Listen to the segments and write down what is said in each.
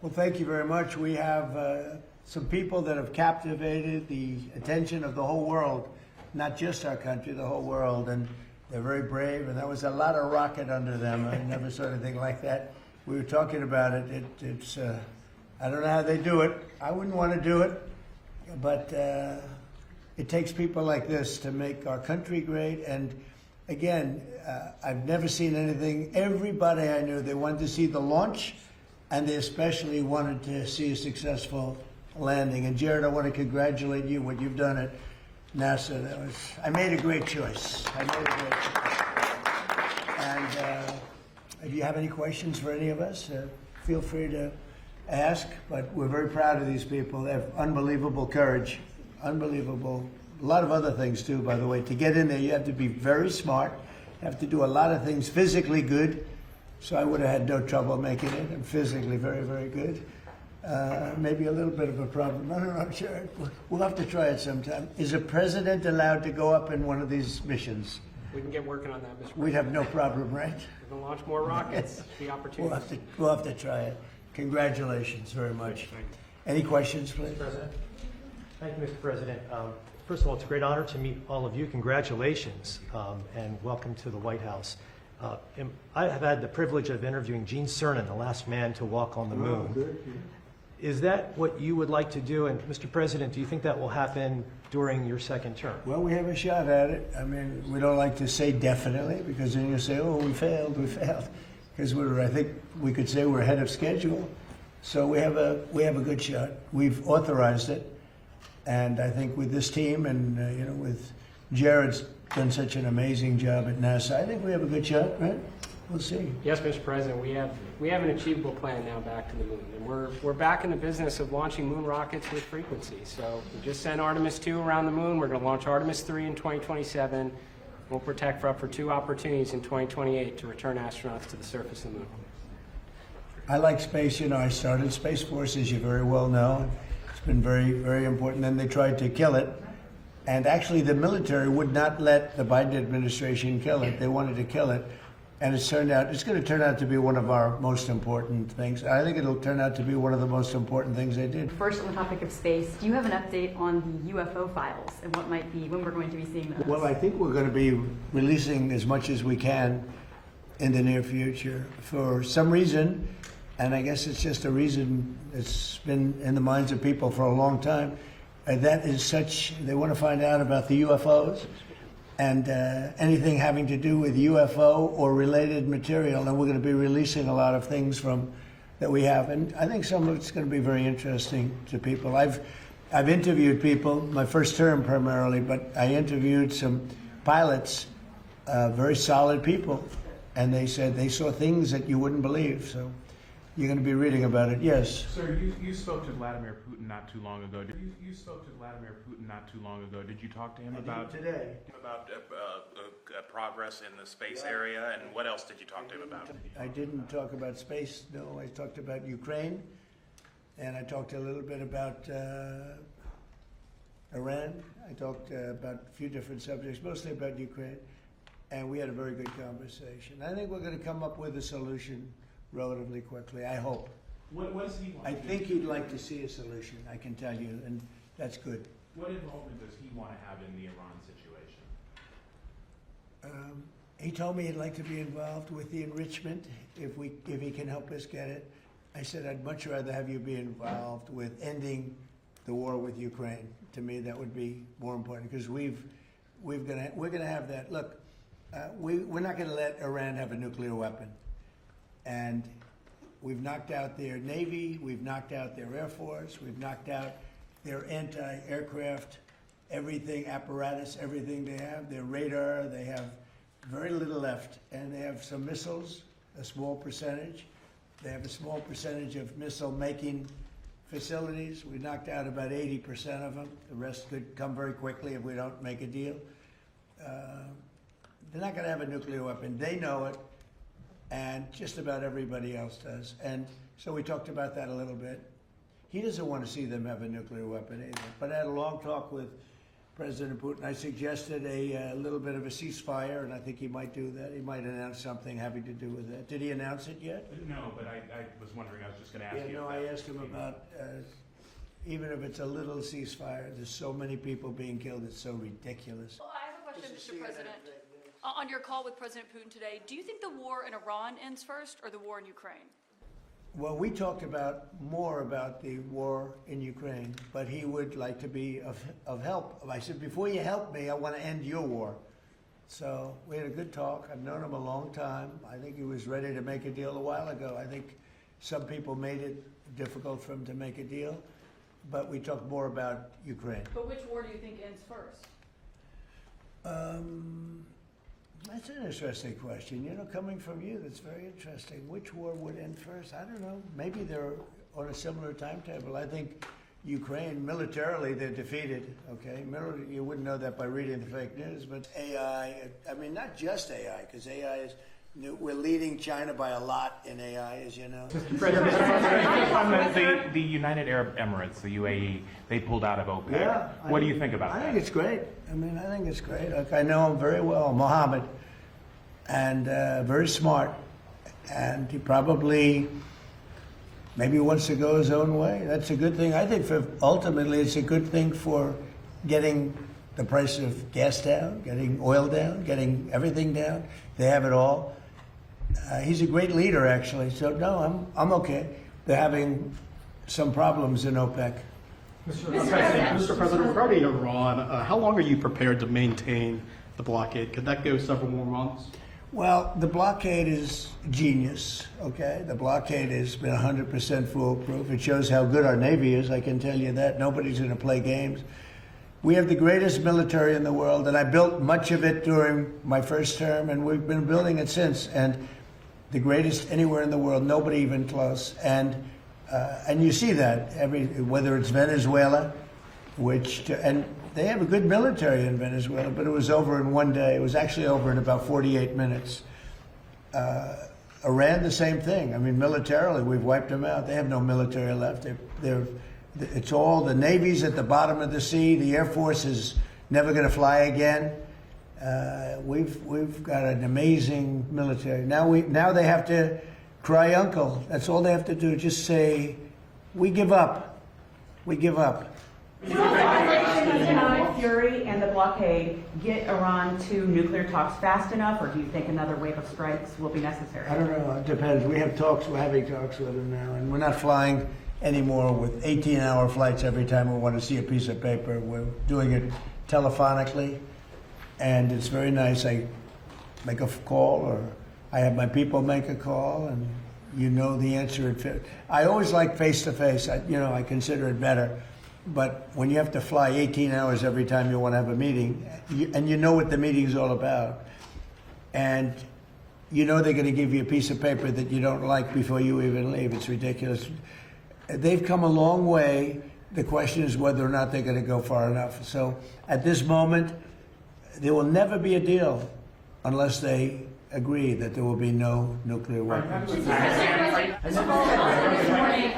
Well, thank you very much. We have some people that have captivated the attention of the whole world, not just our country, the whole world, and they're very brave, and there was a lot of rocket under them. I never saw anything like that. We were talking about it. It's I don't know how they do it. I wouldn't want to do it, but it takes people like this to make our country great. And again, I've never seen anything. Everybody I knew, they wanted to see the launch, and they especially wanted to see a successful landing. And Jared, I want to congratulate you, what you've done at NASA. I made a great choice. And if you have any questions for any of us, feel free to ask. But we're very proud of these people. They have unbelievable courage, unbelievable. A lot of other things too, by the way. To get in there, you have to be very smart. You have to do a lot of things physically good. So I would have had no trouble making it. I'm physically very, very good. Maybe a little bit of a problem. I don't know, sure. We'll have to try it sometime. Is a president allowed to go up in one of these missions? We can get working on that, Mr. President. We'd have no problem, right? We can launch more rockets. The opportunity. We'll have to try it. Congratulations very much. Any questions, please? President. Thank you, Mr. President. First of all, it's a great honor to meet all of you. Congratulations and welcome to the White House. I have had the privilege of interviewing Gene Cernan, the last man to walk on the moon. Oh, good. Is that what you would like to do? And Mr. President, do you think that will happen during your second term? Well, we have a shot at it. I mean, we don't like to say definitely, because then you say, oh, we failed. Because I think we could say we're ahead of schedule. So we have a good shot. We've authorized it. And I think with this team and, with Jared's done such an amazing job at NASA, I think we have a good shot, right? We'll see. Yes, Mr. President, we have an achievable plan now back to the moon. And we're back in the business of launching moon rockets with frequency. So we just sent Artemis II around the moon. We're going to launch Artemis III in 2027. We'll protect for up for 2 opportunities in 2028 to return astronauts to the surface of the moon. I like space. I started Space Force, as you very well know. It's been very, very important. Then they tried to kill it. And actually, the military would not let the Biden administration kill it. They wanted to kill it. And it's going to turn out to be one of our most important things. I think it'll turn out to be one of the most important things they did. First, on the topic of space, do you have an update on the UFO files and when we're going to be seeing those? Well, I think we're going to be releasing as much as we can in the near future. For some reason, and I guess it's just a reason that's been in the minds of people for a long time, that is they want to find out about the UFOs. And anything having to do with UFO or related material, and we're going to be releasing a lot of things that we have, and I think some of it's going to be very interesting to people. I've interviewed people, my first term primarily, but I interviewed some pilots, very solid people, and they said they saw things that you wouldn't believe. So you're going to be reading about it. Yes. Sir, you spoke to Vladimir Putin not too long ago. You spoke to Vladimir Putin not too long ago. Did you talk to him about today? About progress in the space area, and what else did you talk to him about? I didn't talk about space. No, I talked about Ukraine, and I talked a little bit about Iran. I talked about a few different subjects, mostly about Ukraine, and we had a very good conversation. I think we're going to come up with a solution relatively quickly, I hope. What does he want? I think you'd like to see a solution, I can tell you, and that's good. What involvement does he want to have in the Iran situation? He told me he'd like to be involved with the enrichment if he can help us get it. I said I'd much rather have you be involved with ending the war with Ukraine. To me, that would be more important, because we're gonna have that. Look, we're not going to let Iran have a nuclear weapon. And we've knocked out their Navy, we've knocked out their Air Force, we've knocked out their anti-aircraft, everything, apparatus, everything they have, their radar, they have very little left. And they have some missiles, a small percentage. They have a small percentage of missile-making facilities. We knocked out about 80% of them. The rest could come very quickly if we don't make a deal. They're not going to have a nuclear weapon. They know it. And just about everybody else does. And so we talked about that a little bit. He doesn't want to see them have a nuclear weapon either. But I had a long talk with President Putin. I suggested a little bit of a ceasefire, and I think he might do that. He might announce something having to do with that. Did he announce it yet? No, but I was wondering, I was just going to ask Yeah, you. no, I asked him about, even if it's a little ceasefire, there's so many people being killed, it's so ridiculous. Well, I have a question, Mr. President. On your call with President Putin today, do you think the war in Iran ends first or the war in Ukraine? Well, we talked more about the war in Ukraine, but he would like to be of help. I said, before you help me, I want to end your war. So we had a good talk. I've known him a long time. I think he was ready to make a deal a while ago. I think some people made it difficult for him to make a deal, but we talked more about Ukraine. But which war do you think ends first? That's an interesting question. You know, coming from you, that's very interesting. Which war would end first? I don't know. Maybe they're on a similar timetable. I think Ukraine, militarily, they're defeated, okay? You wouldn't know that by reading the fake news, but AI, I mean, not just AI, because AI is, we're leading China by a lot in AI, as you know. The United Arab Emirates, the UAE, they pulled out of OPEC. Yeah, what do you think about that? I think it's great. I mean, I think it's great. Look, I know him very well, Mohammed, and very smart. And he probably maybe wants to go his own way. That's a good thing. I think ultimately it's a good thing for getting the price of gas down, getting oil down, getting everything down. They have it all. He's a great leader, actually. So no, I'm okay. They're having some problems in OPEC. Mr. President, regarding Iran, how long are you prepared to maintain the blockade? Could that go several more months? Well, the blockade is genius, okay? The blockade has been 100% foolproof. It shows how good our Navy is, I can tell you that. Nobody's going to play games. We have the greatest military in the world, and I built much of it during my first term, and we've been building it since. And the greatest anywhere in the world, nobody even close. And you see that whether it's Venezuela, and they have a good military in Venezuela, but it was over in one day. It was actually over in about 48 minutes. Iran, the same thing. I mean, militarily, we've wiped them out. They have no military left. It's all the Navy's at the bottom of the sea. The Air Force is never going to fly again. We've got an amazing military. Now they have to cry uncle. That's all they have to do. Just say, we give up. We give up. Economic fury and the blockade get Iran to nuclear talks fast enough, or do you think another wave of strikes will be necessary? I don't know. It depends. We have talks. We're having talks with them now, and we're not flying anymore with 18-hour flights every time we want to see a piece of paper. We're doing it telephonically, and it's very nice. I make a call, or I have my people make a call, and you know the answer. I always like face-to-face. I consider it better. But when you have to fly 18 hours every time you want to have a meeting, and you know what the meeting's all about, and you know they're going to give you a piece of paper that you don't like before you even leave, it's ridiculous. They've come a long way. The question is whether or not they're going to go far enough. So at this moment, there will never be a deal unless they agree that there will be no nuclear weapons. This morning,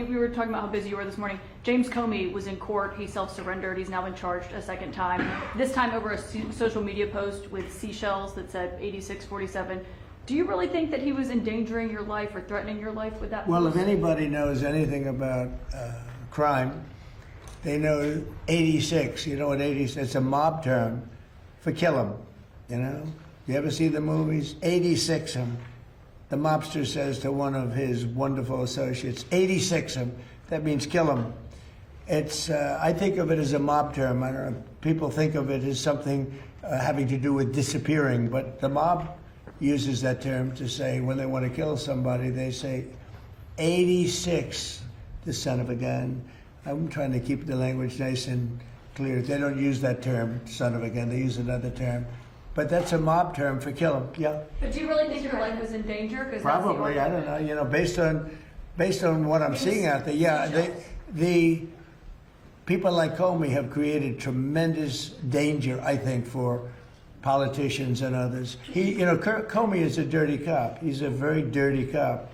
we were talking about how busy you were this morning. James Comey was in court. He self-surrendered. He's now been charged a second time. This time over a social media post with seashells that said 8647. Do you really think that he was endangering your life or threatening your life with that post? Well, if anybody knows anything about crime, they know 86. You know what 86? It's a mob term for kill 'em. You know. You ever see the movies? 86 'em. The mobster says to one of his wonderful associates, 86 'em. That means kill 'em. It's, I think of it as a mob term. I don't know. People think of it as something having to do with disappearing, but the mob uses that term to say when they want to kill somebody, they say 86, the son of a gun. I'm trying to keep the language nice and clear. They don't use that term, son of a gun. They use another term. But that's a mob term for kill 'em. Yeah. But do you really think your life was in danger? Probably. I don't know. You know, based on what I'm seeing out there, yeah. The people like Comey have created tremendous danger, I think, for politicians and others. Comey is a dirty cop. He's a very dirty cop.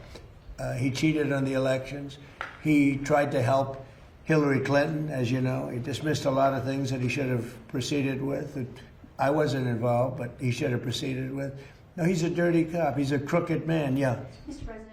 He cheated on the elections. He tried to help Hillary Clinton, as you know. He dismissed a lot of things that he should have proceeded with. That I wasn't involved, but he should have proceeded with. No, he's a dirty cop. He's a crooked man, yeah. Mr. President.